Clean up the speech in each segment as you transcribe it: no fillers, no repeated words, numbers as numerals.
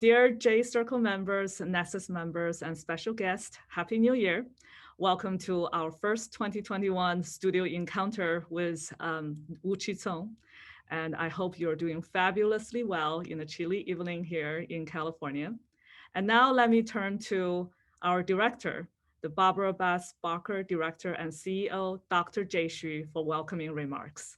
Dear J Circle members, Nexus members, and special guests, Happy New Year. Welcome to our first 2021 studio encounter with Wu Chi-Tsung. And I hope you're doing fabulously well in a chilly evening here in California. And now let me turn to our director, the Barbara Bass Barker Director and CEO, Dr. Jay Xu, for welcoming remarks.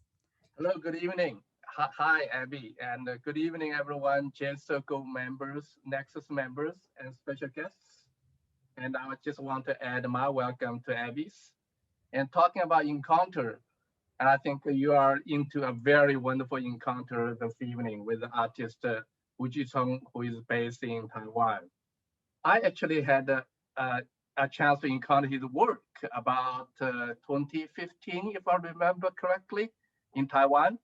Hello, good evening. Hi, Abby, and good evening, everyone, J Circle members, Nexus members, and special guests. And I just want to add my welcome to Abby's. And talking about encounter, and I think you are into a very wonderful encounter this evening with the artist Wu Chi-Tsung, who is based in Taiwan. I actually had a chance to encounter his work about 2015, if I remember correctly, in Taiwan.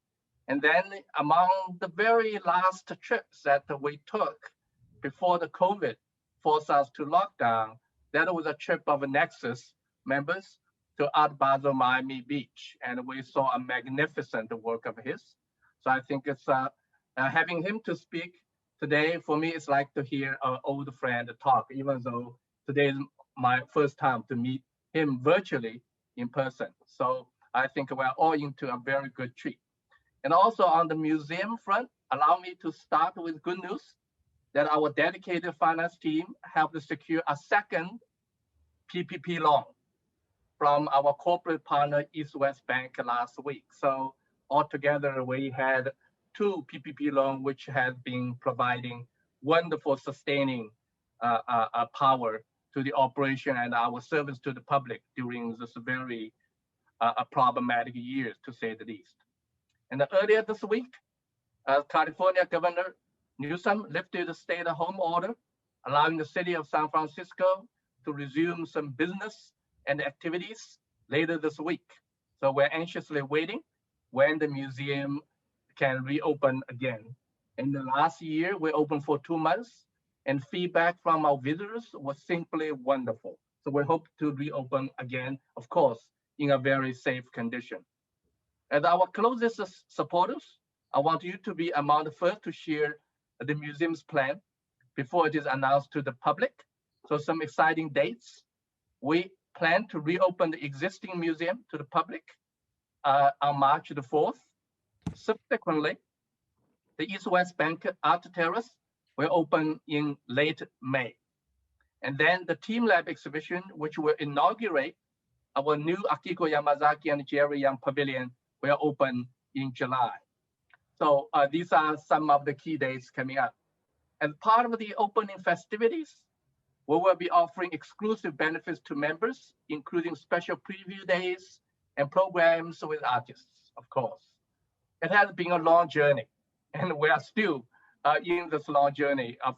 And then among the very last trips that we took before the COVID forced us to lockdown, that was a trip of Nexus members to Art Basel, Miami Beach. And we saw a magnificent work of his. So I think it's having him to speak today, for me, it's like to hear an old friend talk, even though today is my first time to meet him virtually in person. So I think we're all into a very good treat. And also on the museum front, allow me to start with good news that our dedicated finance team helped secure a second PPP loan from our corporate partner, East West Bank, last week. So altogether, we had two PPP loans, which has been providing wonderful sustaining power to the operation and our service to the public during this very problematic years, to say the least. And earlier this week, California Governor Newsom lifted the stay-at-home order, allowing the city of San Francisco to resume some business and activities later this week. So we're anxiously waiting when the museum can reopen again. In the last year, we opened for 2 months, and feedback from our visitors was simply wonderful. So we hope to reopen again, of course, in a very safe condition. As our closest supporters, I want you to be among the first to share the museum's plan before it is announced to the public. So some exciting dates. We plan to reopen the existing museum to the public on March the 4th. Subsequently, the East West Bank Art Terrace will open in late May. And then the Team Lab exhibition, which will inaugurate our new Akiko Yamazaki and Jerry Young Pavilion, will open in July. So these are some of the key dates coming up. As part of the opening festivities, we will be offering exclusive benefits to members, including special preview days and programs with artists, of course. It has been a long journey, and we are still in this long journey of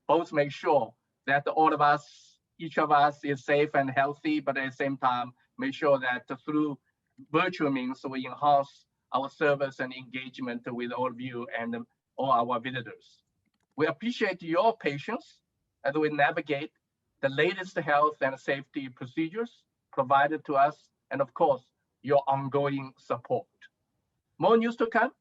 both make sure that all of us, each of us is safe and healthy, but at the same time, make sure that through virtual means we enhance our service and engagement with all of you and all our visitors. We appreciate your patience as we navigate the latest health and safety procedures provided to us, and of course, your ongoing support. More news to come.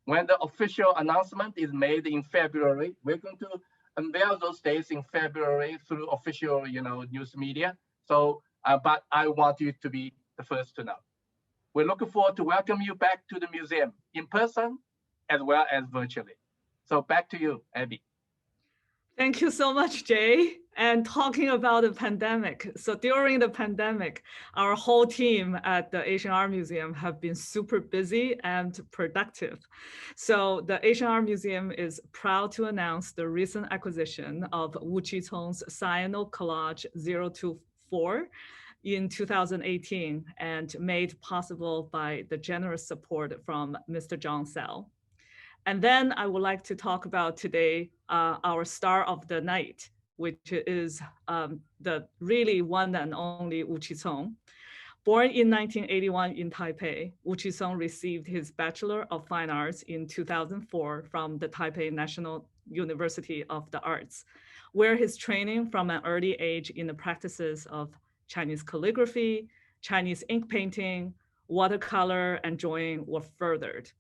When the official announcement is made in February, we're going to unveil those dates in February through official, news media. So, but I want you to be the first to know. We're looking forward to welcome you back to the museum in person as well as virtually. So back to you, Abby. Thank you so much, Jay. And talking about the pandemic. So during the pandemic, our whole team at the Asian Art Museum have been super busy and productive. So the Asian Art Museum is proud to announce the recent acquisition of Wu Chi-Tsung's Cyanotype Collage 024 in 2018 and made possible by the generous support from Mr. John Sell. And then I would like to talk about today our star of the night, which is the really one and only Wu Chi-Tsung. Born in 1981 in Taipei, Wu Chi-Tsung received his Bachelor of Fine Arts in 2004 from the Taipei National University of the Arts, where his training from an early age in the practices of Chinese calligraphy, Chinese ink painting, watercolor, and drawing were furthered.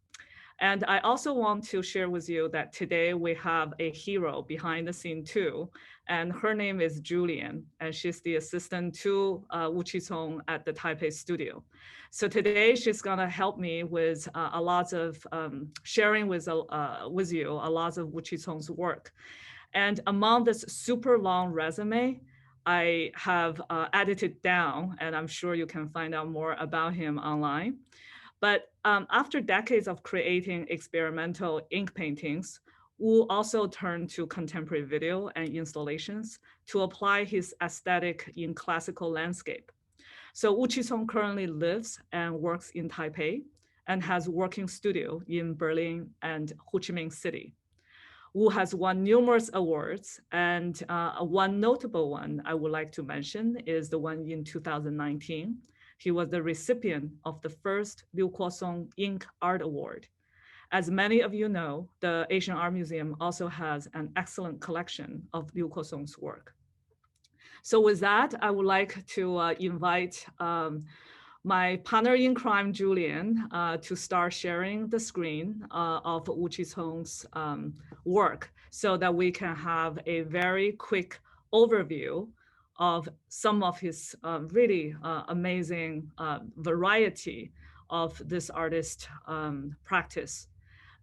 And I also want to share with you that today we have a hero behind the scene too, and her name is Julian, and she's the assistant to Wu Chi-Tsung at the Taipei studio. So today she's gonna help me with a lot of sharing with you a lot of Wu Chi-Tsung's work. And among this super long resume, I have edited down, and I'm sure you can find out more about him online. But after decades of creating experimental ink paintings, Wu also turned to contemporary video and installations to apply his aesthetic in classical landscape. So Wu Chi-Tsung currently lives and works in Taipei and has working studio in Berlin and Ho Chi Minh City. Wu has won numerous awards, and one notable one I would like to mention is the one in 2019. He was the recipient of the first Liu Kuo-song Ink Art Award. As many of you know, the Asian Art Museum also has an excellent collection of Liu Kuo-song's work. So with that, I would like to invite my partner in crime, Julian, to start sharing the screen of Wu Chi-Tsung's work so that we can have a very quick overview of some of his really amazing variety of this artist practice.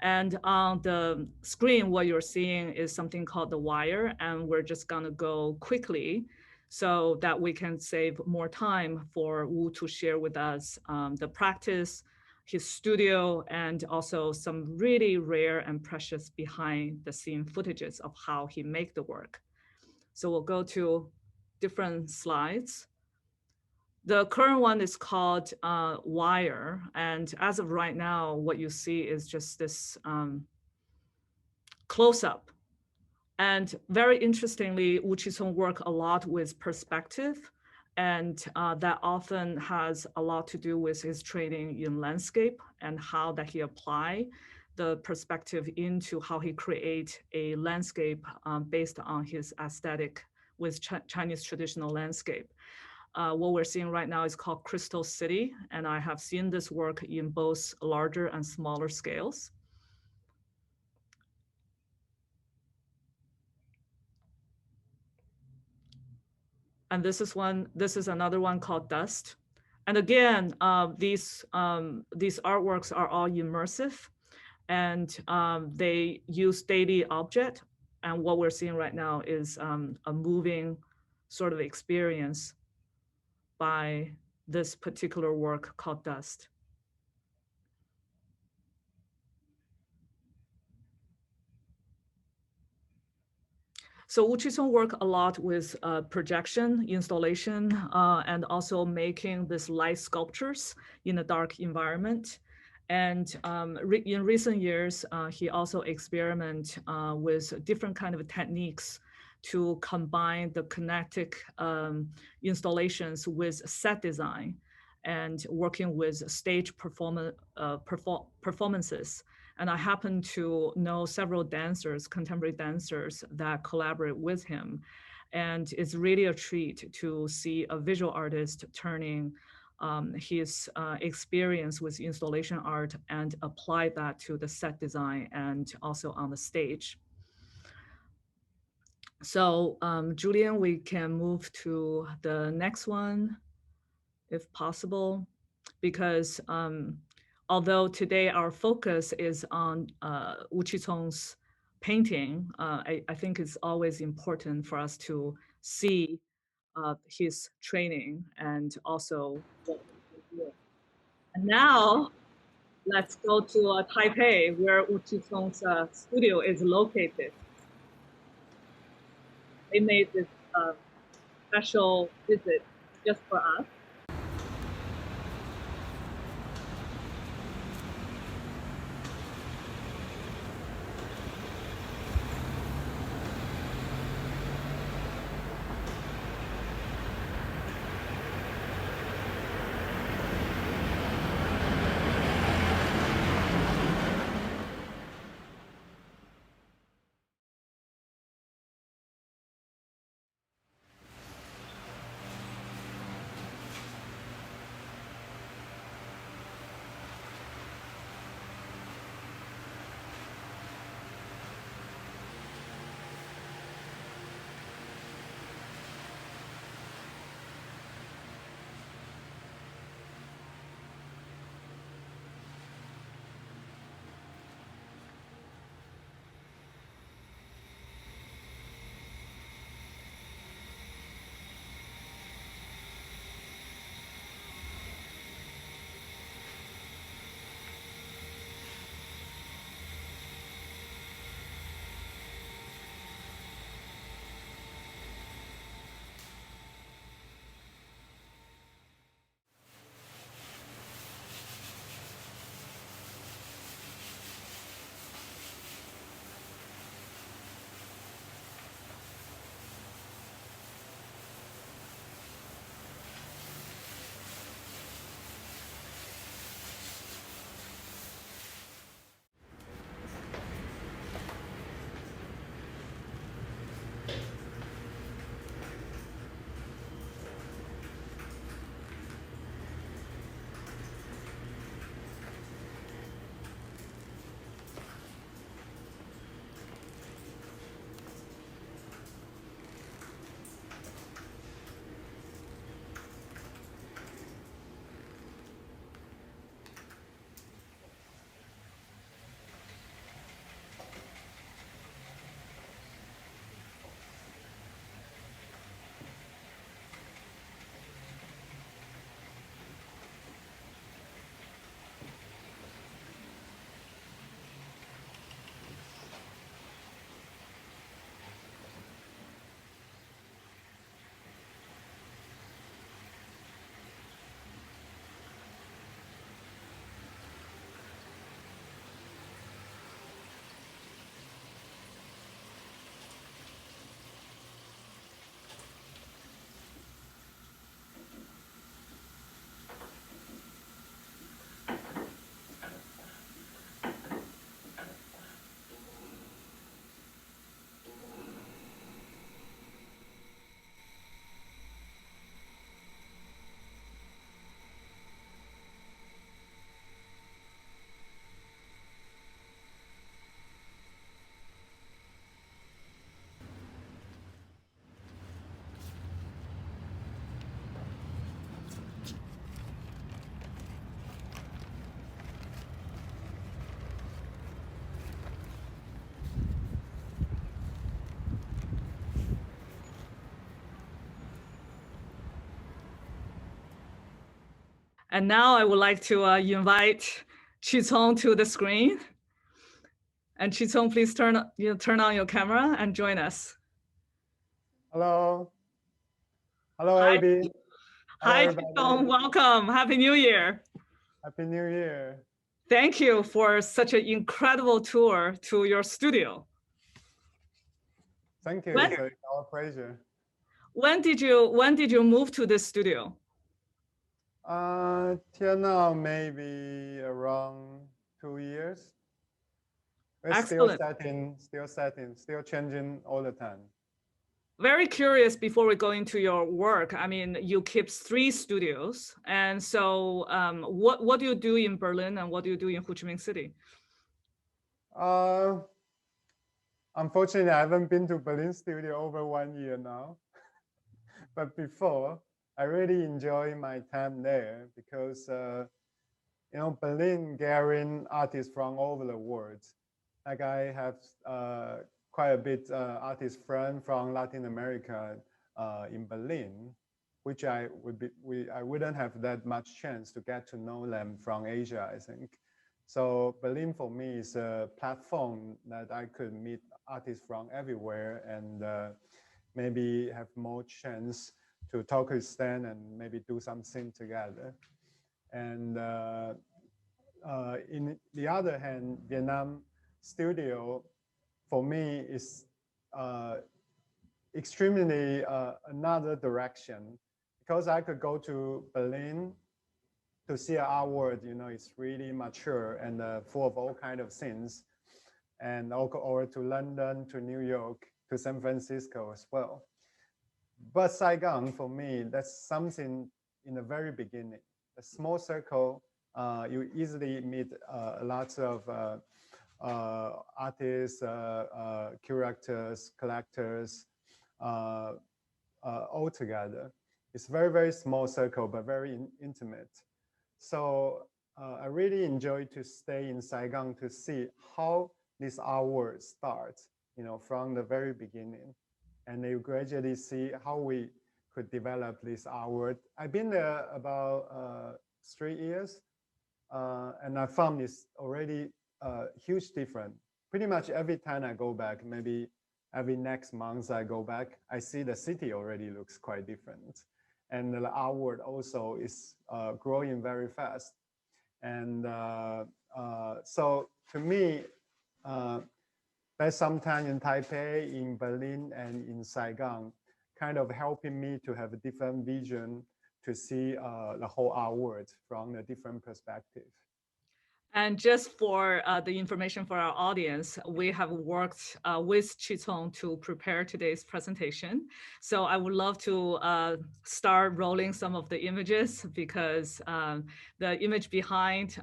And on the screen, what you're seeing is something called the wire, and we're just gonna go quickly so that we can save more time for Wu to share with us the practice, his studio, and also some really rare and precious behind the scene footages of how he make the work. So we'll go to different slides. The current one is called Wire. And as of right now, what you see is just this close-up. And very interestingly, Wu Chi-Tsung work a lot with perspective, and that often has a lot to do with his training in landscape and how that he apply the perspective into how he create a landscape based on his aesthetic with Chinese traditional landscape. What we're seeing right now is called Crystal City, and I have seen this work in both larger and smaller scales. And this is another one called Dust. And again, these artworks are all immersive, and they use daily object. And what we're seeing right now is a moving sort of experience by this particular work called Dust. So Wu Chi-Tsung work a lot with projection, installation, and also making this light sculptures in a dark environment. And in recent years, he also experiment with different kind of techniques to combine the kinetic installations with set design and working with stage performances. And I happen to know several dancers, contemporary dancers that collaborate with him. And it's really a treat to see a visual artist turning his experience with installation art and apply that to the set design and also on the stage. So Julian, we can move to the next one if possible, because although today our focus is on Wu Chi-Tsung's painting, I think it's always important for us to see his training and also what he did. And now let's go to Taipei, where Wu Chi-Tsung's studio is located. They made this special visit just for us. And now I would like to invite Chi-Tsung to the screen. And Chi-Tsung, please turn on your camera and join us. Hello. Hello, Hi. AB. Hi, Chi-Tsung. Welcome. Happy New Year. Happy New Year. Thank you for such an incredible tour to your studio. Thank you. It's our pleasure. When did you move to this studio? Till now, maybe around 2 years. We're Excellent. still changing all the time. Very curious before we go into your work. I mean, you keep 3 studios. And so what do you do in Berlin and what do you do in Ho Chi Minh City? Unfortunately, I haven't been to Berlin studio over 1 year now. But before, I really enjoy my time there because, Berlin gathering artists from all over the world. Like I have quite a bit artist friend from Latin America in Berlin, which I wouldn't have that much chance to get to know them from Asia, I think. So Berlin for me is a platform that I could meet artists from everywhere and maybe have more chance to talk with them and maybe do something together. And in the other hand, Vietnam studio for me is extremely another direction because I could go to Berlin to see our world, it's really mature and full of all kinds of things, and or to London, to New York, to San Francisco as well. But Saigon, for me, that's something in the very beginning. A small circle, you easily meet lots of artists, curators, collectors, all together. It's very, very small circle, but very intimate. So I really enjoy to stay in Saigon to see how this art world starts, from the very beginning. And you gradually see how we could develop this art world. I've been there about 3 years, and I found it's already huge difference. Pretty much every time I go back, maybe every next month I go back, I see the city already looks quite different. And the art world also is growing very fast. And so to me, spent some time in Taipei, in Berlin, and in Saigon, kind of helping me to have a different vision to see the whole art world from a different perspective. And just for the information for our audience, we have worked with Chi-Tsung to prepare today's presentation. So I would love to start rolling some of the images because the image behind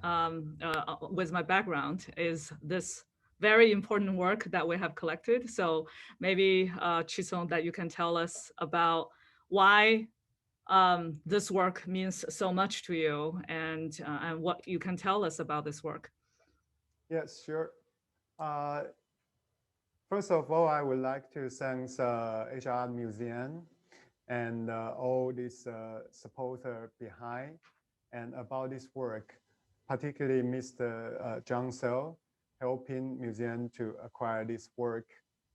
with my background is this very important work that we have collected. So maybe Chi-Tsung, that you can tell us about why this work means so much to you and what you can tell us about this work. Yes, sure. First of all, I would like to thank Asian Art Museum and all these supporters behind and about this work, particularly Mr. Zhang Seo, helping museum to acquire this work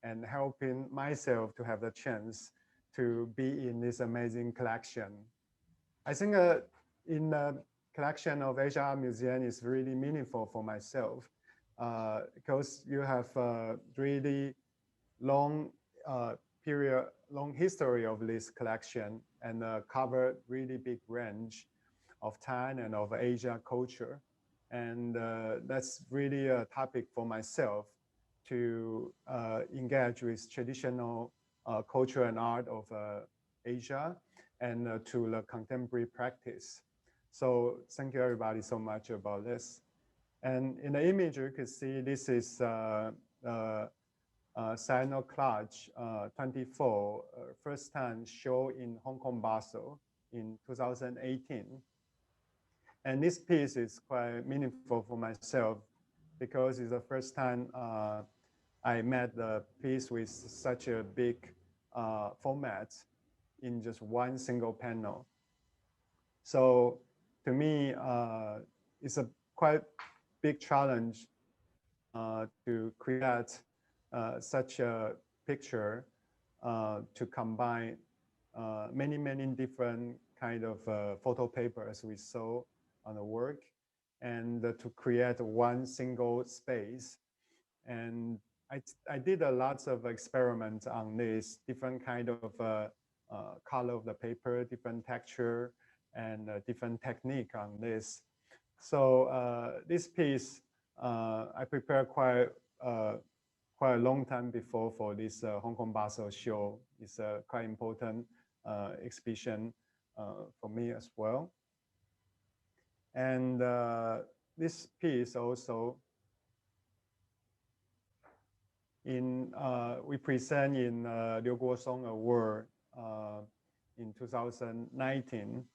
and helping myself to have the chance to be in this amazing collection. I think in the collection of Asian Art Museum is really meaningful for myself because you have really long long history of this collection and cover really big range of time and of Asia culture. And that's really a topic for myself to engage with traditional culture and art of Asia and to the contemporary practice. So thank you everybody so much about this. And in the image, you can see this is Collage 24, first time show in Hong Kong Basel in 2018. And this piece is quite meaningful for myself because it's the first time I met the piece with such a big format in just one single panel. So to me, it's a quite big challenge to create such a picture to combine many different kind of photo papers we saw on the work, and to create one single space. And I did a lots of experiments on this, different kind of color of the paper, different texture, and different technique on this. So this piece I prepared quite a long time before for this Hong Kong Basel show. It's a quite important exhibition for me as well. And this piece also we present in Liu Guosong Award in 2019.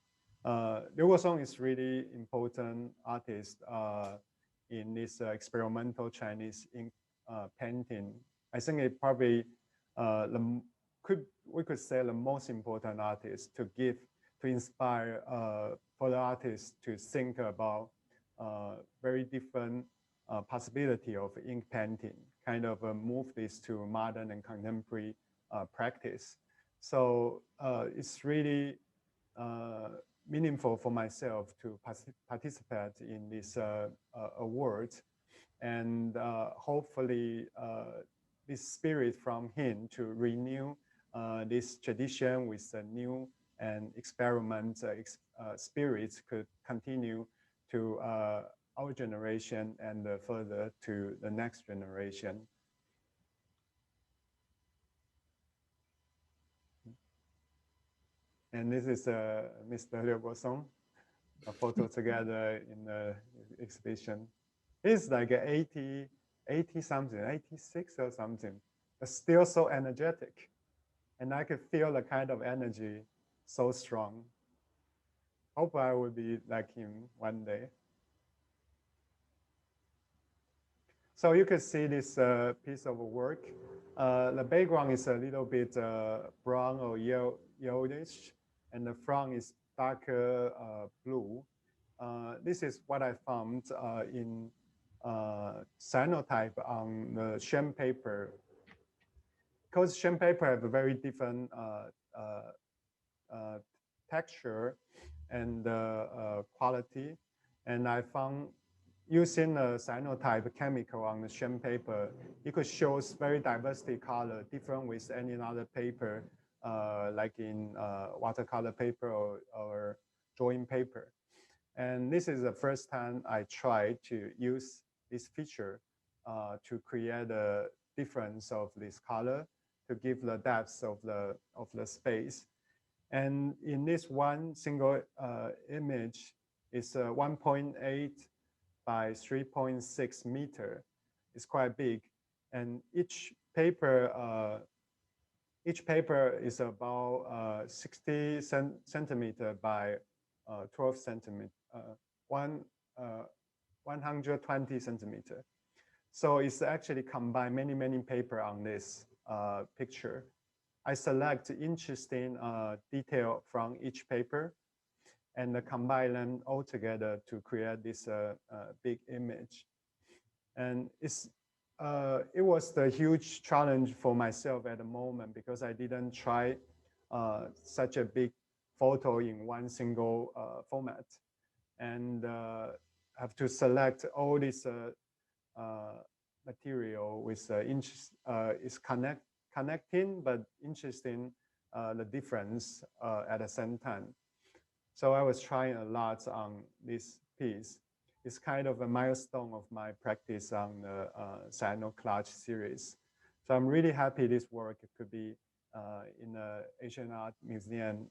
Liu Guosong is really important artist in this experimental Chinese ink painting. I think it probably we could say the most important artist to inspire for the artists to think about very different possibility of ink painting, kind of move this to modern and contemporary practice. So it's really meaningful for myself to participate in this award, and hopefully this spirit from him to renew this tradition with a new and experiment spirits could continue to our generation and further to the next generation. And this is Mr. Liu Guosong, a photo together in the exhibition. He's like 80 something, 86 or something, but still so energetic. And I could feel the kind of energy so strong. Hope I will be like him one day. So you can see this piece of work. The background is a little bit brown or yellowish, and the front is darker blue. This is what I found in cyanotype on the sham paper. Because sham paper have a very different texture and quality, and I found using a cyanotype chemical on the sham paper, it could show very diversity color, different with any other paper, like in watercolor paper or drawing paper. And this is the first time I tried to use this feature to create a difference of this color to give the depth of the space. And in this one single image, it's 1.8 by 3.6 meter. It's quite big, and each paper is about 60 centimeter by 12 centimeter, 120 centimeter. So it's actually combined many paper on this picture. I select interesting detail from each paper and combine them all together to create this big image. And it was the huge challenge for myself at the moment, because I didn't try such a big photo in one single format, and have to select all this material with is connecting but interesting the difference at the same time. So I was trying a lot on this piece. It's kind of a milestone of my practice on the Cyano Collage series. So I'm really happy this work could be in the Asian Art Museum,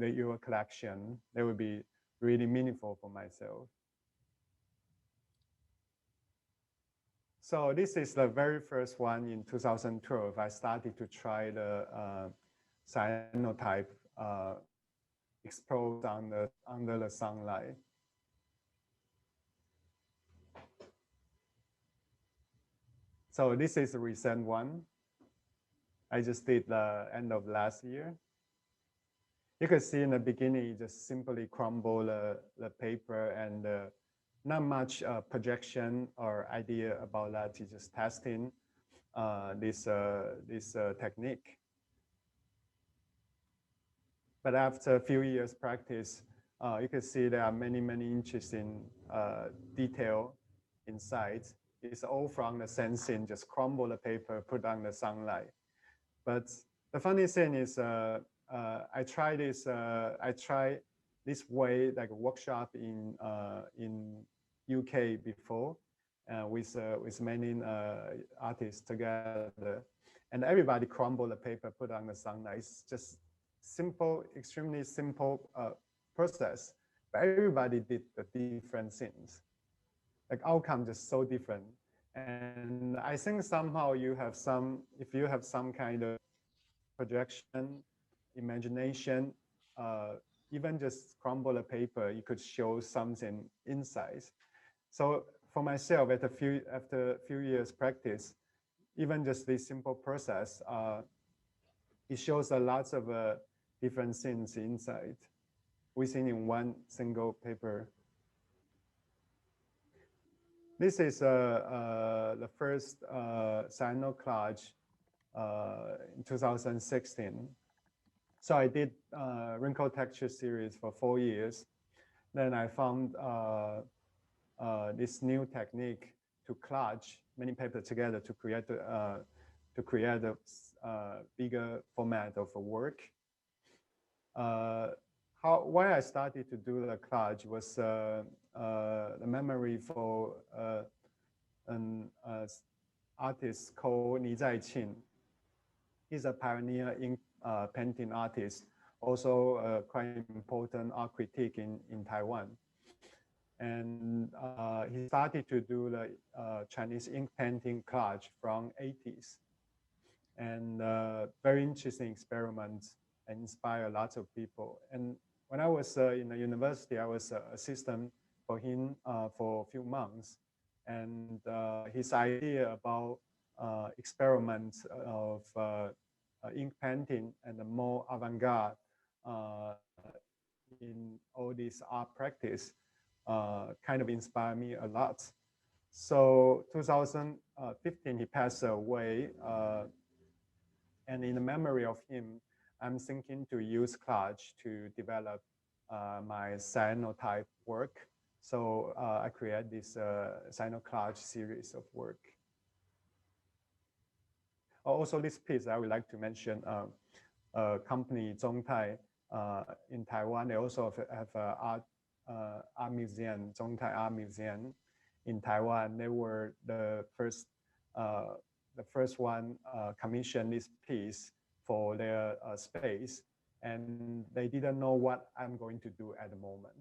your collection. That would be really meaningful for myself. So this is the very first one in 2012. I started to try the cyanotype exposed under the sunlight. So this is a recent one. I just did the end of last year. You could see in the beginning, you just simply crumble the paper and not much projection or idea about that. You just testing this technique. But after a few years practice, you can see there are many interesting detail inside. It's all from the sensing, just crumble the paper, put on the sunlight. But the funny thing is, I tried this way, like a workshop in UK before, with many artists together, and everybody crumble the paper, put on the sunlight. It's just simple, extremely simple process, but everybody did the different things. Like outcome just so different. And I think somehow if you have some kind of projection, imagination, even just crumble a paper, you could show something inside. So for myself, after a few years practice, even just this simple process, it shows a lot of different things inside within one single paper. This is the first Cyano collage in 2016. So I did wrinkle texture series for 4 years. Then I found this new technique to collage many papers together to create a bigger format of a work. Why I started to do the collage was the memory for an artist called Ni Zaiqing. He's a pioneer ink painting artist, also a quite important art critic in Taiwan. And he started to do the Chinese ink painting collage from 80s. And very interesting experiments and inspire lots of people. And when I was in the university, I was assistant for him for a few months. And his idea about experiments of ink painting and the more avant-garde in all this art practice kind of inspired me a lot. So 2015, he passed away. And in the memory of him, I'm thinking to use Collage to develop my cyanotype work. So I create this cyano collage series of work. Also, this piece I would like to mention, company Zhongtai in Taiwan. They also have an art museum, Zhongtai Art Museum in Taiwan. They were the first one commissioned this piece for their space, and they didn't know what I'm going to do at the moment.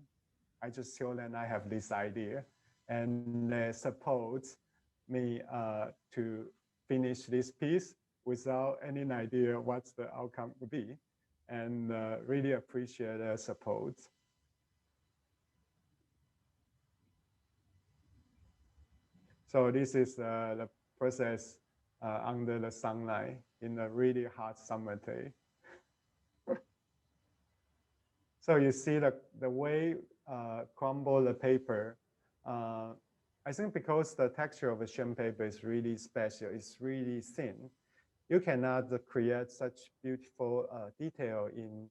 I just told them I have this idea, and they support me to finish this piece without any idea what the outcome would be, and really appreciate their support. So this is the process under the sunlight in a really hot summer day. So you see the way crumble the paper. I think because the texture of a sham paper is really special, it's really thin, you cannot create such beautiful detail in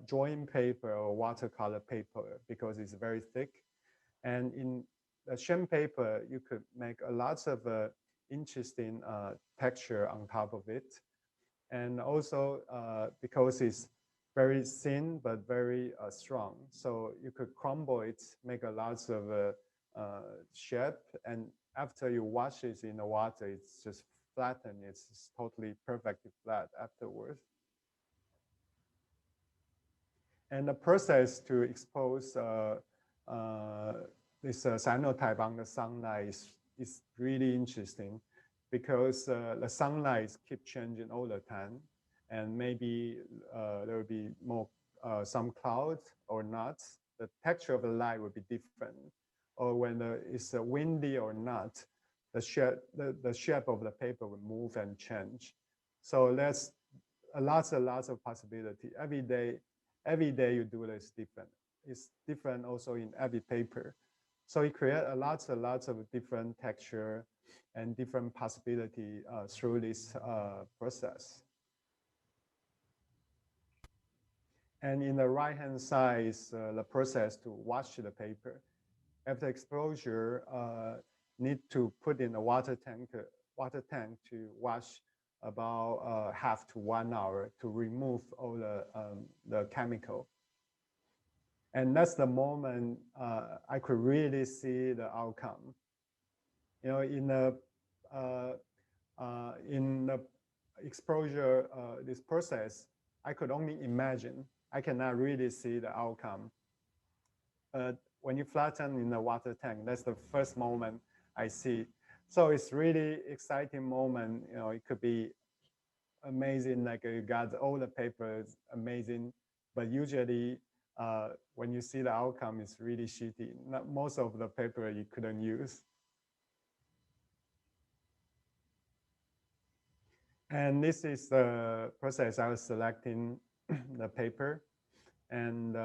drawing paper or watercolor paper because it's very thick. And in the sham paper, you could make a lots of interesting texture on top of it. And also because it's very thin but very strong, so you could crumble it, make a lots of shape, and after you wash it in the water, it's just flattened. It's totally perfectly flat afterwards. And the process to expose this cyanotype on the sunlight is really interesting because the sunlight keep changing all the time, and maybe there will be more some clouds or not. The texture of the light will be different, or when it's windy or not, the shape of the paper will move and change. So there's lots of possibility. Every day every day you do this different. It's different also in every paper. So it creates a lots of different texture and different possibility through this process. And in the right-hand side is the process to wash the paper. After exposure, need to put in a water tank to wash about half to 1 hour to remove all the chemical. And that's the moment I could really see the outcome. You know, in the exposure, this process, I could only imagine. I cannot really see the outcome. When you flatten in the water tank, that's the first moment I see. So it's really exciting moment. You know, it could be amazing, like you got all the papers, amazing. But usually when you see the outcome, it's really shitty. Most of the paper you couldn't use. And this is the process I was selecting the paper. And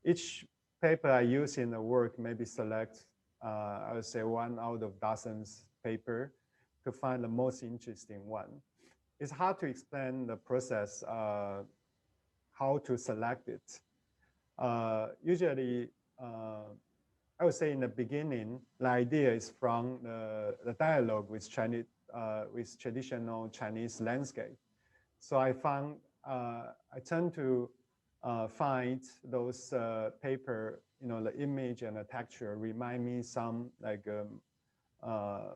each paper I use in the work maybe select, I would say 1 out of dozens paper to find the most interesting one. It's hard to explain the process, how to select it. Usually, I would say in the beginning, the idea is from the dialogue with Chinese, with traditional Chinese landscape. So I found, I tend to find those paper, you know, the image and the texture remind me some like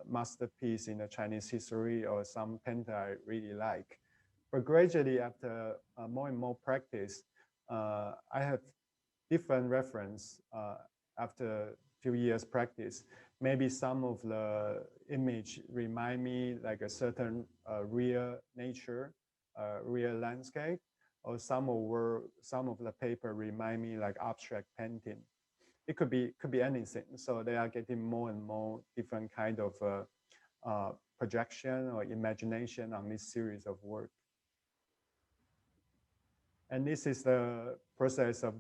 masterpiece in the Chinese history or some painter I really like. But gradually, after more and more practice, I have different reference after a few years practice. Maybe some of the image remind me like a certain real nature, real landscape, or some of the paper remind me like abstract painting. It could be anything. So they are getting more and more different kind of projection or imagination on this series of work. And this is the process of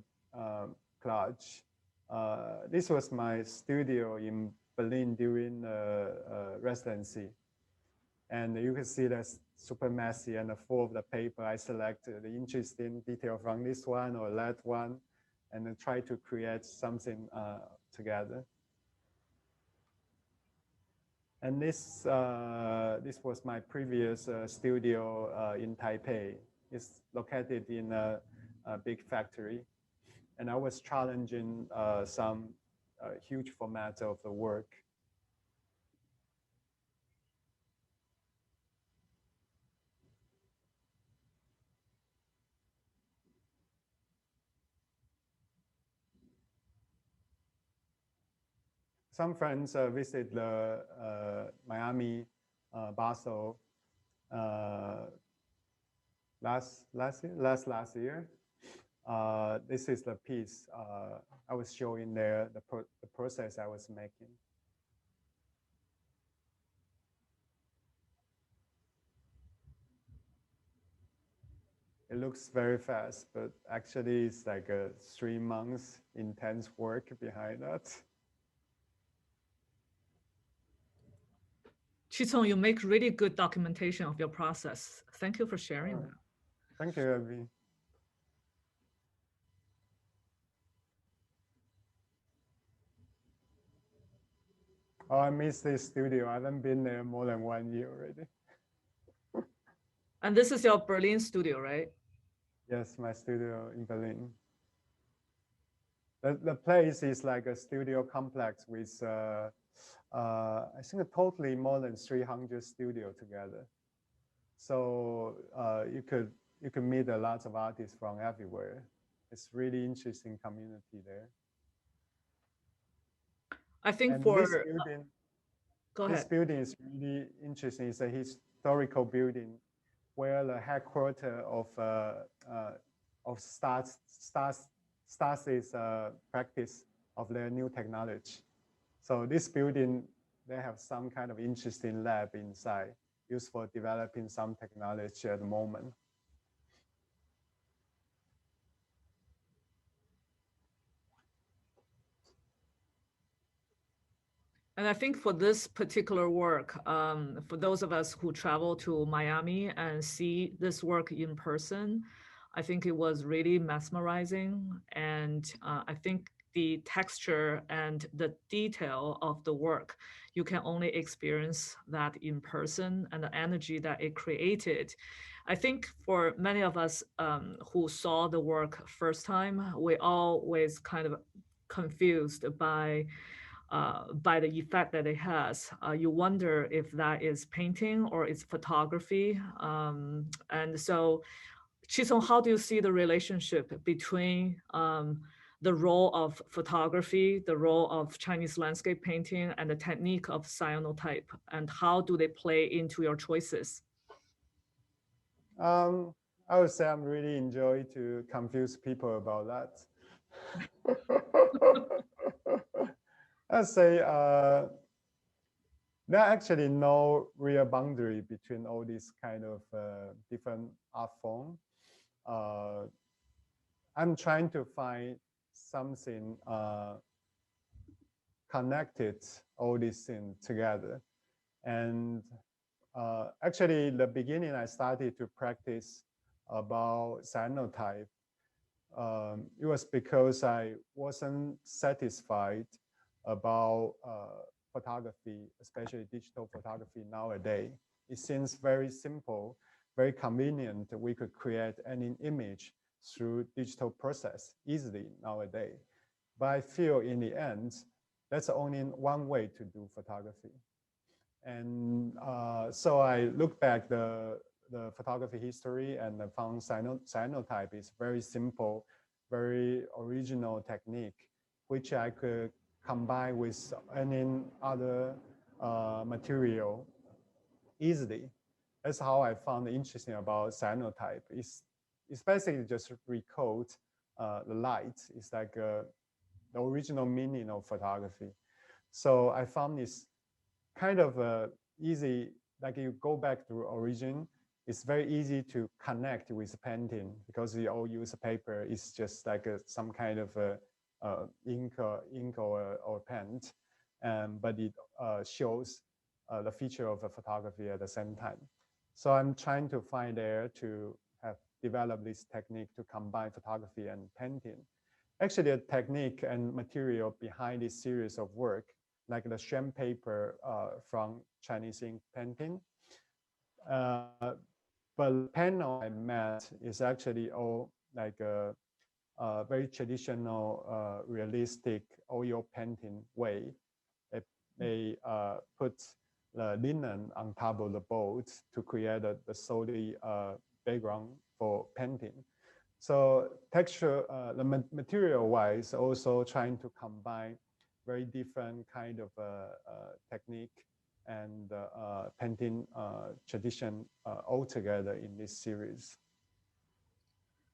Collage. This was my studio in Berlin during residency. And you can see that's super messy and full of the paper. I select the interesting detail from this one or that one, and then try to create something together. And this was my previous studio in Taipei. It's located in a big factory. And I was challenging some huge format of the work. Some friends visit the Miami, Basel last year. This is the piece I was showing there, the process I was making. It looks very fast, but actually it's like a 3 months intense work behind that. Chi-Tsung, you make really good documentation of your process. Thank you for sharing that. Thank you, Abby. Oh, I miss this studio. I haven't been there more than 1 year already. And this is your Berlin studio, right? Yes, my studio in Berlin. The place is like a studio complex with, I think totally more than 300 studios together. So you could meet a lot of artists from everywhere. It's really interesting community there. I think and for this building, go ahead. This building is really interesting. It's a historical building where the headquarters of Stasis practice of their new technology. So this building, they have some kind of interesting lab inside, used for developing some technology at the moment. And I think for this particular work, for those of us who travel to Miami and see this work in person, I think it was really mesmerizing. And I think the texture and the detail of the work, you can only experience that in person, and the energy that it created. I think for many of us who saw the work first time, we always kind of confused by the effect that it has. You wonder if that is painting or it's photography. And so, Chi-Tsung, how do you see the relationship between the role of photography, the role of Chinese landscape painting, and the technique of cyanotype, and how do they play into your choices? I would say I'm really enjoy to confuse people about that. I'd say there are actually no real boundary between all these kind of different art form. I'm trying to find something connected all these things together. And actually, in the beginning, I started to practice about cyanotype. It was because I wasn't satisfied about photography, especially digital photography nowadays. It seems very simple, very convenient. We could create any image through digital process easily nowadays. But I feel in the end, that's only one way to do photography. And so I look back the photography history and I found cyanotype is very simple, very original technique, which I could combine with any other material easily. That's how I found interesting about cyanotype. It's basically just recode the light. It's like the original meaning of photography. So I found this kind of easy, like you go back to origin, it's very easy to connect with painting because we all use paper. It's just like some kind of ink or paint, but it shows the feature of a photography at the same time. So I'm trying to find there to have developed this technique to combine photography and painting. Actually, a technique and material behind this series of work, like the sham paper from Chinese ink painting. But the panel I met is actually all like a very traditional, realistic oil painting way. They put the linen on top of the board to create the solid background for painting. So texture, the material-wise, also trying to combine very different kind of technique and painting tradition all together in this series.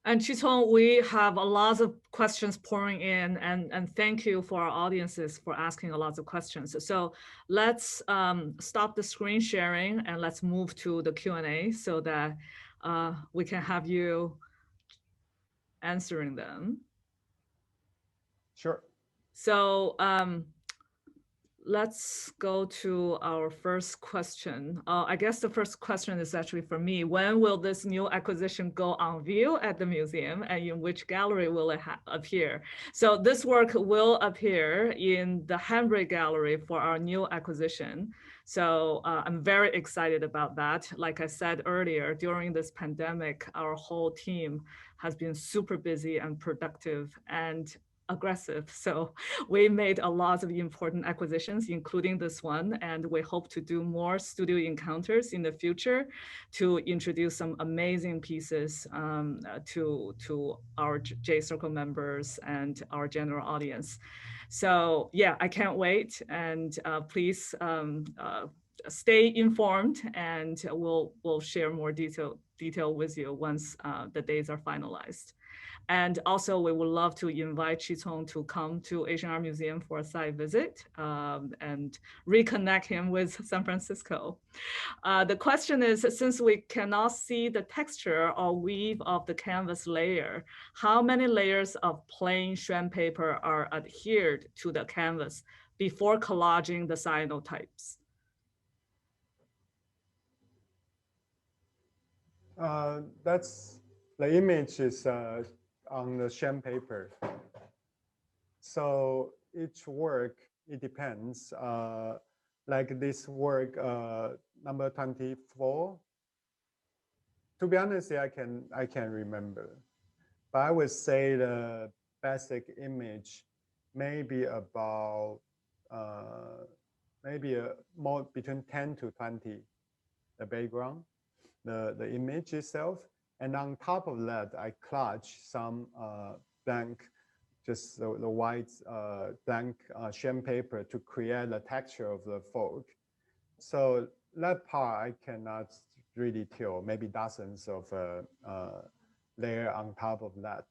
And Chi-Tsung, we have a lot of questions pouring in, and thank you for our audiences for asking a lot of questions. So let's stop the screen sharing and let's move to the Q&A so that we can have you answering them. Sure. So let's go to our first question. I guess the first question is actually for me. When will this new acquisition go on view at the museum, and in which gallery will it appear? So this work will appear in the Hambre Gallery for our new acquisition. So I'm very excited about that. Like I said earlier, during this pandemic, our whole team has been super busy and productive and aggressive. So we made a lot of important acquisitions, including this one, and we hope to do more studio encounters in the future to introduce some amazing pieces to our J Circle members and our general audience. So yeah, I can't wait, and please stay informed, and we'll share more detail with you once the dates are finalized. And also, we would love to invite Chi-Tsung to come to Asian Art Museum for a site visit and reconnect him with San Francisco. The question is, since we cannot see the texture or weave of the canvas layer, how many layers of plain sham paper are adhered to the canvas before collaging the cyanotypes? That's the image is on the sham paper. So each work, it depends. Like this work, number 24. To be honest, I can remember, but I would say the basic image maybe about maybe more between 10 to 20, the background, the image itself. And on top of that, I collage some blank, just the white blank sham paper to create the texture of the folk. So that part I cannot really tell, maybe dozens of layer on top of that.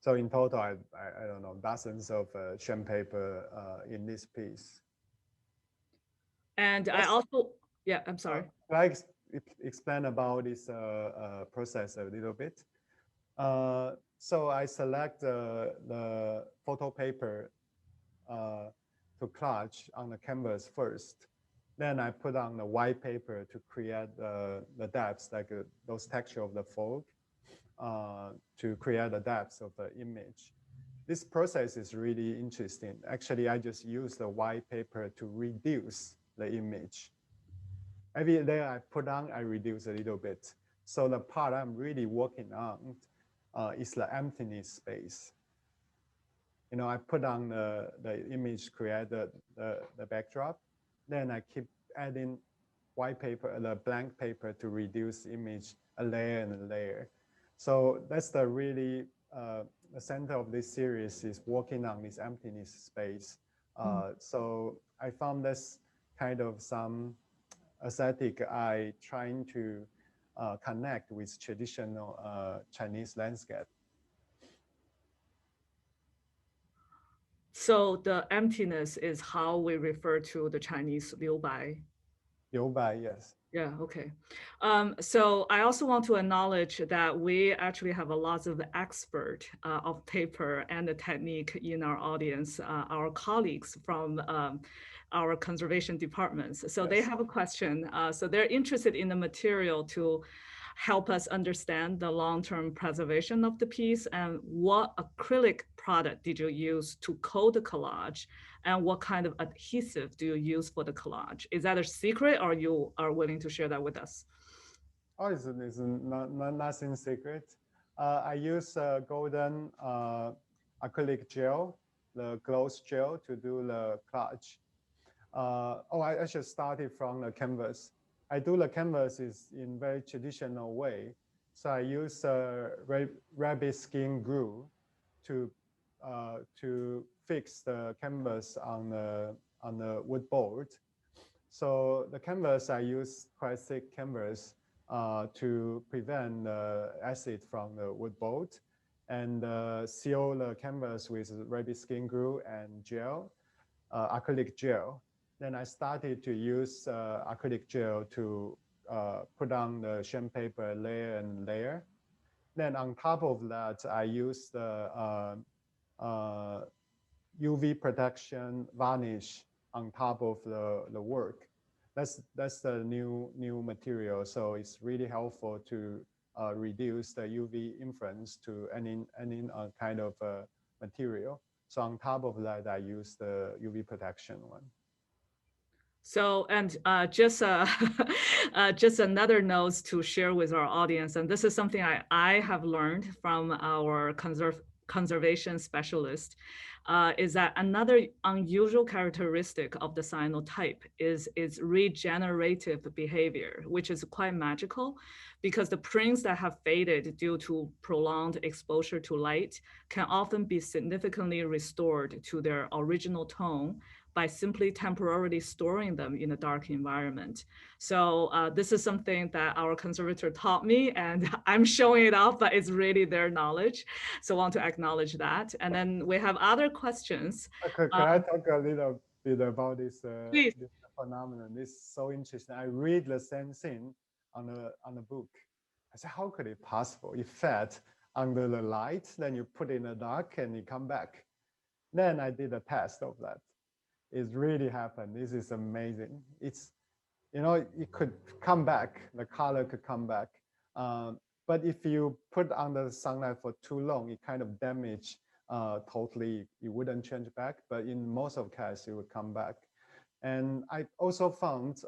So in total, I don't know, dozens of sham paper in this piece. And I also, yeah, I'm sorry. I explain about this process a little bit. So I select the photo paper to collage on the canvas first. Then I put on the white paper to create the depths, like those texture of the folk, to create the depths of the image. This process is really interesting. Actually, I just use the white paper to reduce the image. Every layer I put on, I reduce a little bit. So the part I'm really working on is the emptiness space. You know, I put on the image, create the backdrop. Then I keep adding white paper, the blank paper to reduce image a layer and a layer. So that's the really, the center of this series is working on this emptiness space. So I found this kind of some aesthetic I trying to connect with traditional Chinese landscape. So the emptiness is how we refer to the Chinese Liu Bai. Liu Bai, yes. Yeah, okay. So I also want to acknowledge that we actually have a lot of expert of paper and the technique in our audience, our colleagues from our conservation departments. So they have a question. So they're interested in the material to help us understand the long-term preservation of the piece, and what acrylic product did you use to coat the collage, and what kind of adhesive do you use for the collage? Is that a secret, or you are willing to share that with us? Oh, it's nothing secret. I use golden acrylic gel, the gloss gel, to do the collage. I should start it from the canvas. I do the canvas is in very traditional way. So I use rabbit skin glue to fix the canvas on the wood board. So the canvas, I use quite thick canvas to prevent the acid from the wood board, and seal the canvas with rabbit skin glue and gel, acrylic gel. Then I started to use acrylic gel to put on the sham paper layer and layer. Then on top of that, I use the UV protection varnish on top of the work. That's the new material. So it's really helpful to reduce the UV influence to any kind of material. So on top of that, I use the UV protection one. So, and just just another note to share with our audience, and this is something I have learned from our conservation specialist, is that another unusual characteristic of the cyanotype is its regenerative behavior, which is quite magical, because the prints that have faded due to prolonged exposure to light can often be significantly restored to their original tone by simply temporarily storing them in a dark environment. So this is something that our conservator taught me, and I'm showing it off, but it's really their knowledge. So I want to acknowledge that. And then we have other questions. Can I talk a little bit about this, Please. this phenomenon? This is so interesting. I read the same thing on the book. I said, how could it possible? It fed under the light, then you put it in the dark and you come back. Then I did a test of that. It really happened. This is amazing. It's, you know, it could come back. The color could come back. But if you put under the sunlight for too long, it kind of damage totally. It wouldn't change back. But in most of cases, it would come back. And I also found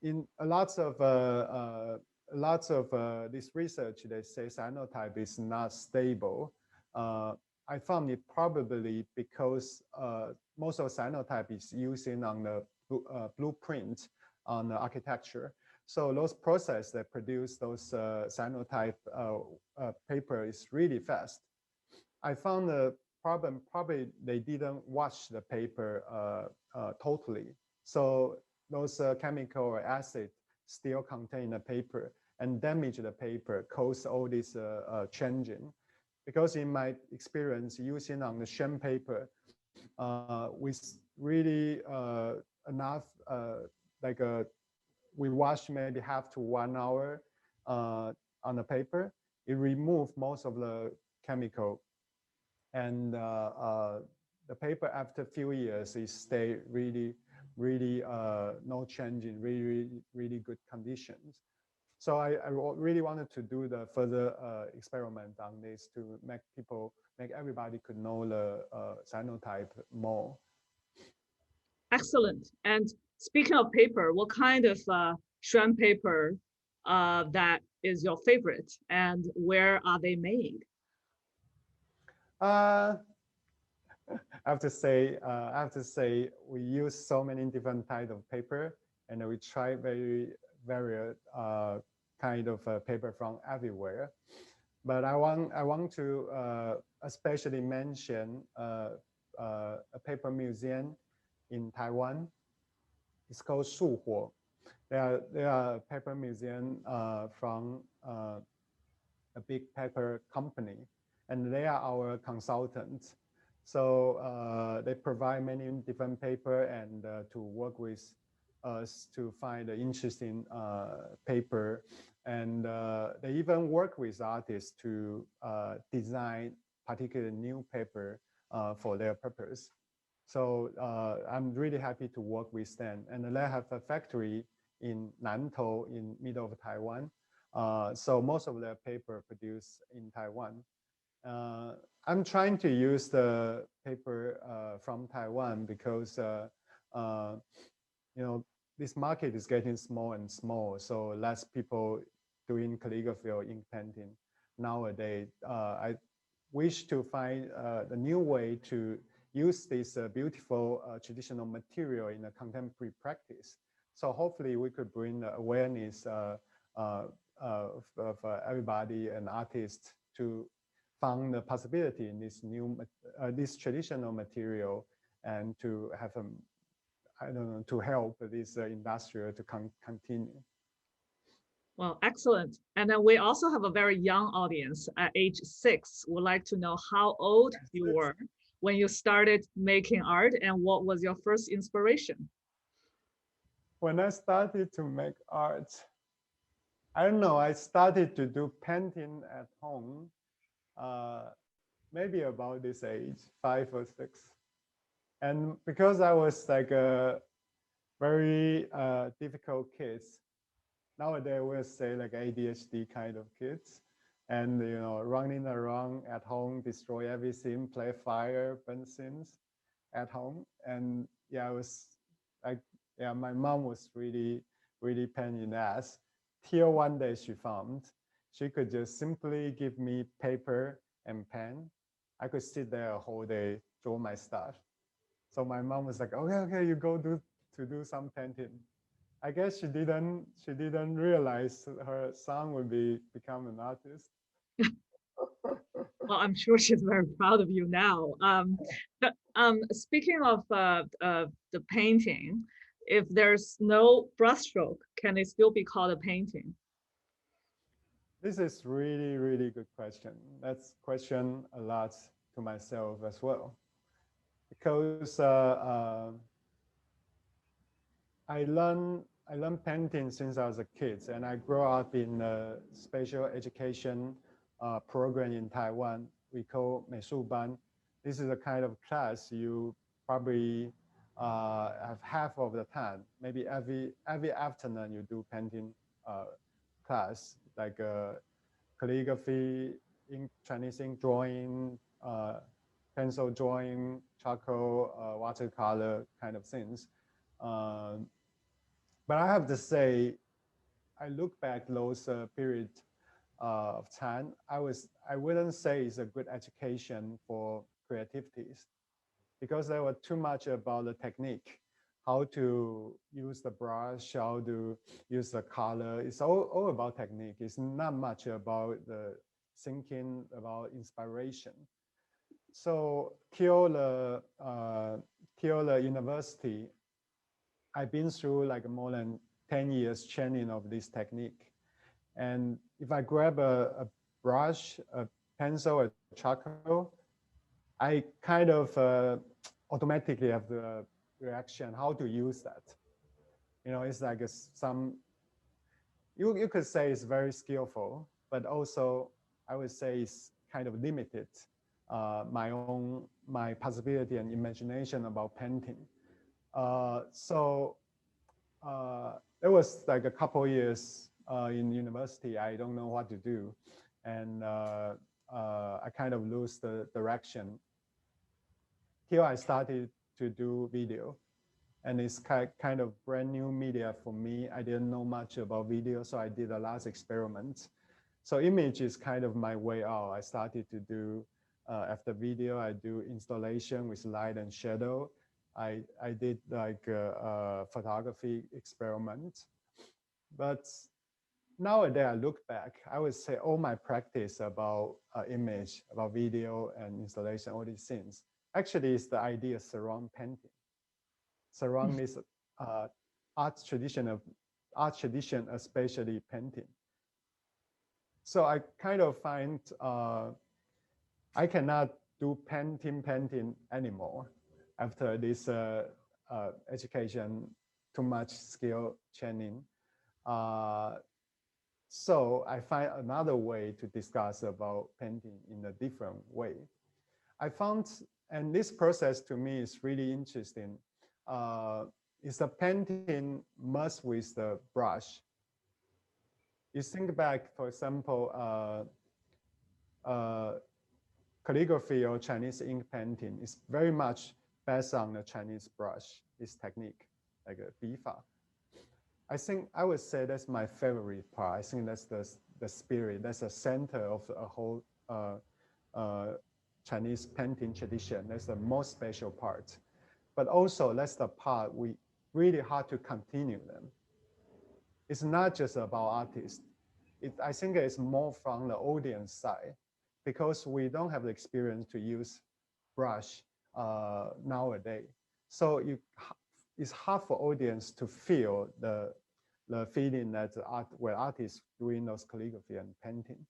in lots of this research, they say cyanotype is not stable. I found it probably because most of cyanotype is using on the blueprint on the architecture. So those processes that produce those cyanotype paper is really fast. I found the problem probably they didn't wash the paper totally. So those chemical or acid still contain the paper and damage the paper, cause all this changing. Because in my experience using on the sham paper, with really enough, we wash maybe half to 1 hour on the paper, it removes most of the chemical, and the paper after a few years is stay really no change in really good conditions. So I really wanted to do the further experiment on this to make everybody could know the cyanotype more. Excellent. And speaking of paper, what kind of shrimp paper that is your favorite, and where are they made? I have to say, we use so many different types of paper, and we try very kind of paper from everywhere. But I want to especially mention a paper museum in Taiwan. It's called Shuhuo. They are a paper museum from a big paper company, and they are our consultants. So they provide many different paper and to work with us to find the interesting paper. And they even work with artists to design particular new paper for their purpose. So I'm really happy to work with them. And they have a factory in Nantou in middle of Taiwan. So most of their paper produced in Taiwan. I'm trying to use the paper from Taiwan because you know, this market is getting small and small, so less people doing calligraphy or ink painting nowadays. I wish to find a new way to use this beautiful traditional material in a contemporary practice. So hopefully we could bring the awareness of everybody and artists to find the possibility in this new, this traditional material, and to have a, I don't know, to help this industry to continue. Well, excellent. And then we also have a very young audience at age 6. Would like to know how old you were when you started making art, and what was your first inspiration? When I started to make art, I don't know, I started to do painting at home, maybe about this age, 5 or 6. And because I was like a very difficult kid, nowadays we'll say like ADHD kind of kids, and you know, running around at home, destroy everything, play fire, burn things at home. And yeah, I was like, yeah, my mom was really pain in the ass, till one day she found she could just simply give me paper and pen. I could sit there a whole day, draw my stuff. So my mom was like, okay, you go do some painting. I guess she didn't realize her son would become an artist. Well, I'm sure she's very proud of you now. Speaking of the painting, if there's no brushstroke, can it still be called a painting? This is really good question. That's question a lot to myself as well, because I learned painting since I was a kid, and I grew up in a special education program in Taiwan. We call 美术班. This is a kind of class you probably have half of the time. Maybe every afternoon you do painting class, like calligraphy, ink, Chinese ink drawing, pencil drawing, charcoal, watercolor kind of things. But I have to say, I look back those period of time. I wouldn't say it's a good education for creativities because there was too much about the technique, how to use the brush, how to use the color. It's all about technique. It's not much about the thinking, about inspiration. So till the university, I've been through like more than 10 years training of this technique. And if I grab a brush, a pencil, a charcoal, I kind of automatically have the reaction how to use that. You know, it's like you could say it's very skillful, but also I would say it's kind of limited my possibility and imagination about painting. So it was like a couple years in university. I don't know what to do, and I kind of lose the direction. Here I started to do video, and it's kind of brand new media for me. I didn't know much about video, so I did a lot of experiments. So image is kind of my way out. I started to do, after video, I do installation with light and shadow. I did like photography experiments. But nowadays I look back, I would say all my practice about image, about video and installation, all these things, actually is the idea surround painting. Surround this art tradition, especially painting. So I kind of find I cannot do painting anymore after this education, too much skill training. So I find another way to discuss about painting in a different way. I found, and this process to me is really interesting, is the painting must with the brush. You think back, for example, calligraphy or Chinese ink painting is very much based on the Chinese brush, this technique, like a bifa. I think I would say that's my favorite part. I think that's the spirit, that's the center of a whole Chinese painting tradition. That's the most special part. But also that's the part we really hard to continue them. It's not just about artists. I think it's more from the audience side because we don't have the experience to use brush nowadays. So it's hard for audience to feel the feeling that where artists doing those calligraphy and painting.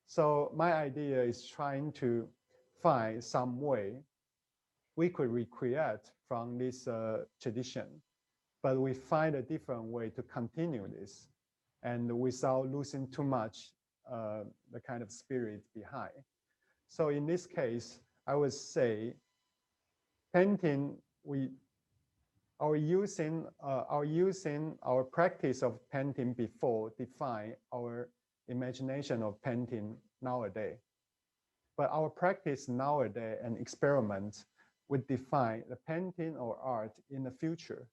So my idea is trying to find some way we could recreate from this tradition, but we find a different way to continue this and without losing too much the kind of spirit behind. So in this case, I would say painting, our practice of painting before define our imagination of painting nowadays. But our practice nowadays and experiments would define the painting or art in the future.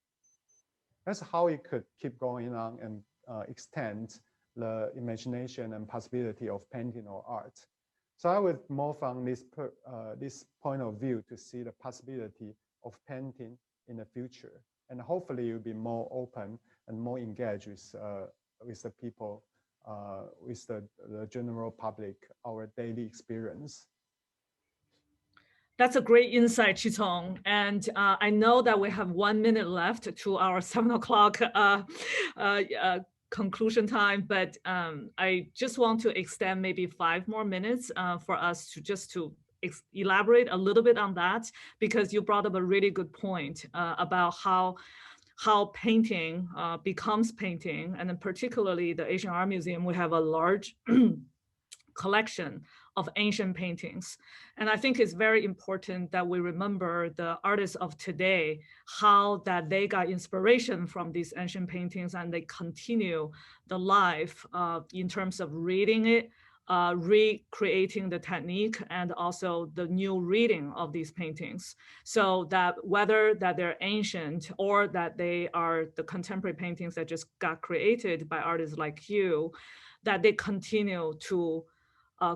That's how it could keep going on and extend the imagination and possibility of painting or art. So I would more from this point of view to see the possibility of painting in the future. And hopefully you'll be more open and more engaged with the people, with the general public, our daily experience. That's a great insight, Chi-Tsung. And I know that we have 1 minute left to our 7 o'clock conclusion time, but I just want to extend maybe 5 more minutes for us to elaborate a little bit on that, because you brought up a really good point about how painting becomes painting. And then particularly the Asian Art Museum, we have a large collection of ancient paintings. And I think it's very important that we remember the artists of today, how that they got inspiration from these ancient paintings and they continue the life in terms of reading it, recreating the technique, and also the new reading of these paintings. So that whether that they're ancient or that they are the contemporary paintings that just got created by artists like you, that they continue to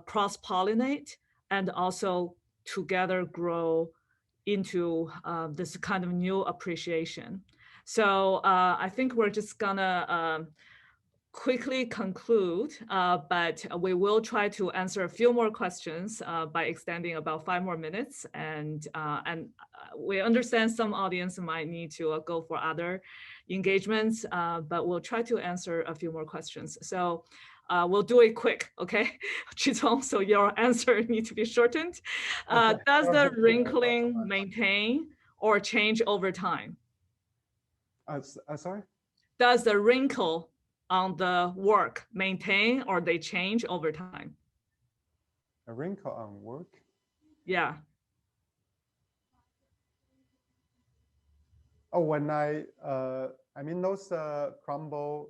cross-pollinate and also together grow into this kind of new appreciation. So I think we're just gonna quickly conclude, but we will try to answer a few more questions by extending about 5 more minutes. And we understand some audience might need to go for other engagements, but we'll try to answer a few more questions. So we'll do it quick, okay? Chi-Tsung, so your answer needs to be shortened. Does the wrinkling maintain or change over time? Sorry? Does the wrinkle on the work maintain or they change over time? A wrinkle on work? Yeah. Oh, when I mean those crumble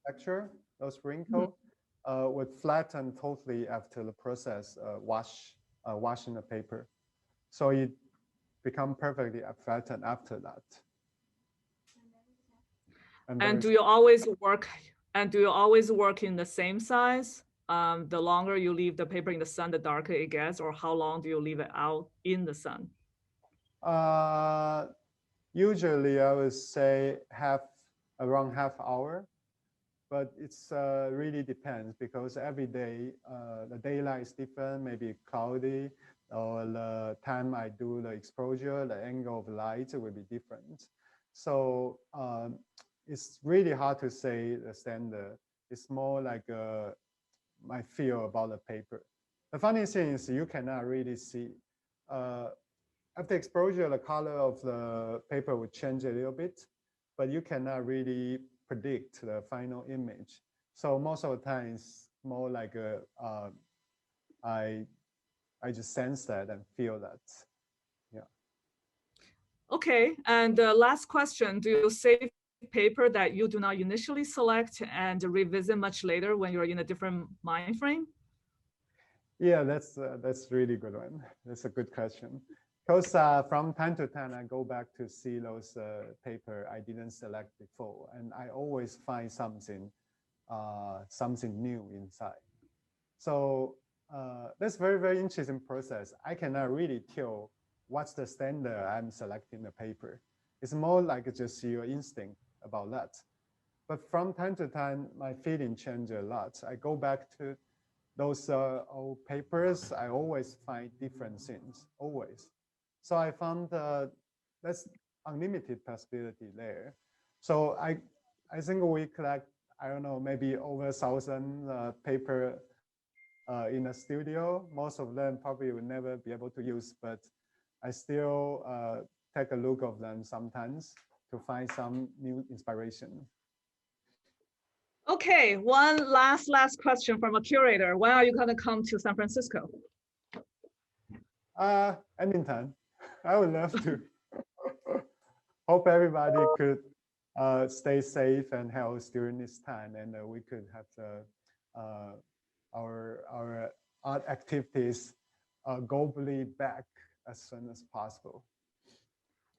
texture, those wrinkle would flatten totally after the process washing the paper. So it become perfectly flattened after that. And do you always work? And do you always work in the same size? The longer you leave the paper in the sun, the darker it gets. Or how long do you leave it out in the sun? Usually, I would say around half hour, but it's really depends because every day the daylight is different, maybe cloudy, or the time I do the exposure, the angle of light will be different. So it's really hard to say the standard. It's more like my feel about the paper. The funny thing is you cannot really see. After exposure, the color of the paper will change a little bit, but you cannot really predict the final image. So most of the time it's more like I just sense that and feel that. Yeah. Okay, and the last question, do you save paper that you do not initially select and revisit much later when you're in a different mind frame? Yeah, that's really good one. That's a good question. Because from time to time, I go back to see those paper I didn't select before, and I always find something new inside. So that's very, very interesting process. I cannot really tell what's the standard I'm selecting the paper. It's more like just your instinct about that. But from time to time, my feeling change a lot. I go back to those old papers. I always find different things, always. So I found that's unlimited possibility there. So I think we collect, I don't know, maybe over 1,000 paper in a studio. Most of them probably will never be able to use, but I still take a look of them sometimes to find some new inspiration. Okay, one last question from a curator. When are you going to come to San Francisco? Anytime. I would love to. Hope everybody could stay safe and healthy during this time, and we could have our art activities globally back as soon as possible.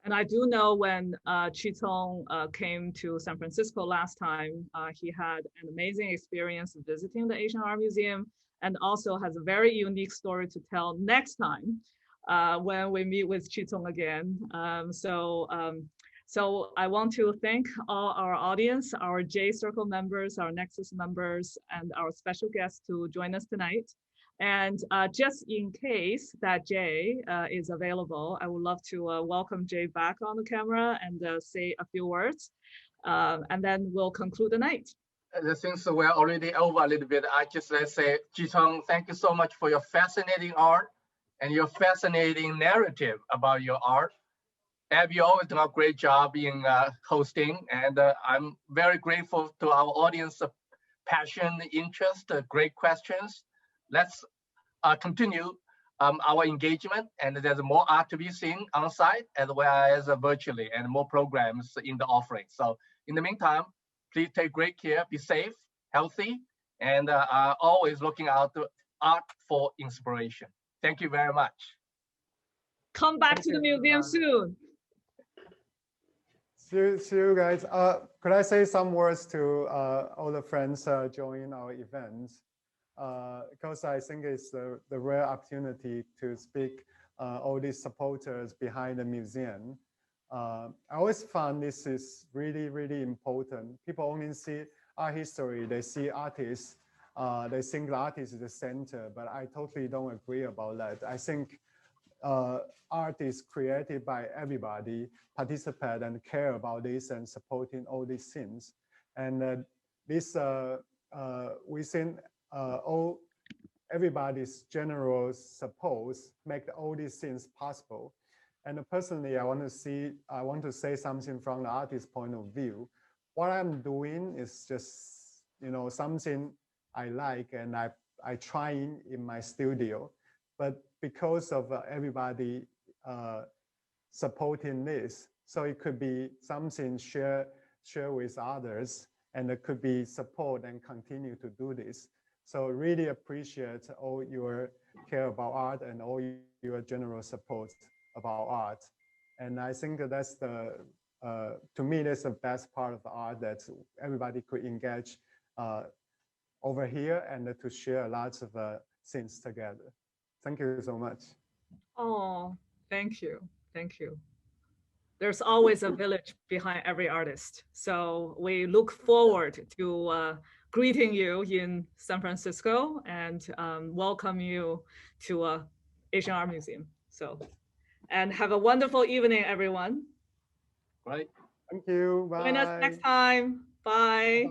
And I do know when Chi-Tsung came to San Francisco last time, he had an amazing experience visiting the Asian Art Museum, and also has a very unique story to tell next time when we meet with Chi-Tsung again. So I want to thank all our audience, our J Circle members, our Nexus members, and our special guests to join us tonight. And just in case that Jay is available, I would love to welcome Jay back on the camera and say a few words, and then we'll conclude the night. Since we're already over a little bit, I just let's say, Chi-Tsung, thank you so much for your fascinating art and your fascinating narrative about your art. Abby always done a great job in hosting, and I'm very grateful to our audience passion, interest, great questions. Let's continue our engagement, and there's more art to be seen on site as well as virtually, and more programs in the offering. So in the meantime, please take great care, be safe, healthy, and always looking out to art for inspiration. Thank you very much. Come back to the museum soon. See you guys. Could I say some words to all the friends joining our events? Because I think it's the rare opportunity to speak all these supporters behind the museum. I always found this is really, really important. People only see art history, they see artists, they think the artist is the center, but I totally don't agree about that. I think art is created by everybody, participate and care about this and supporting all these things. And this within all everybody's general support make all these things possible. And personally, I want to say something from the artist's point of view. What I'm doing is just, something I like, and I try in my studio, but because of everybody supporting this, so it could be something share with others, and it could be support and continue to do this. So really appreciate all your care about art and all your general support about art. And I think that's to me, that's the best part of the art, that everybody could engage over here and to share lots of things together. Thank you so much. Oh, thank you. Thank you. There's always a village behind every artist. So we look forward to greeting you in San Francisco and welcome you to Asian Art Museum. So, and have a wonderful evening, everyone. Right. Thank you. Bye. Join us next time. Bye.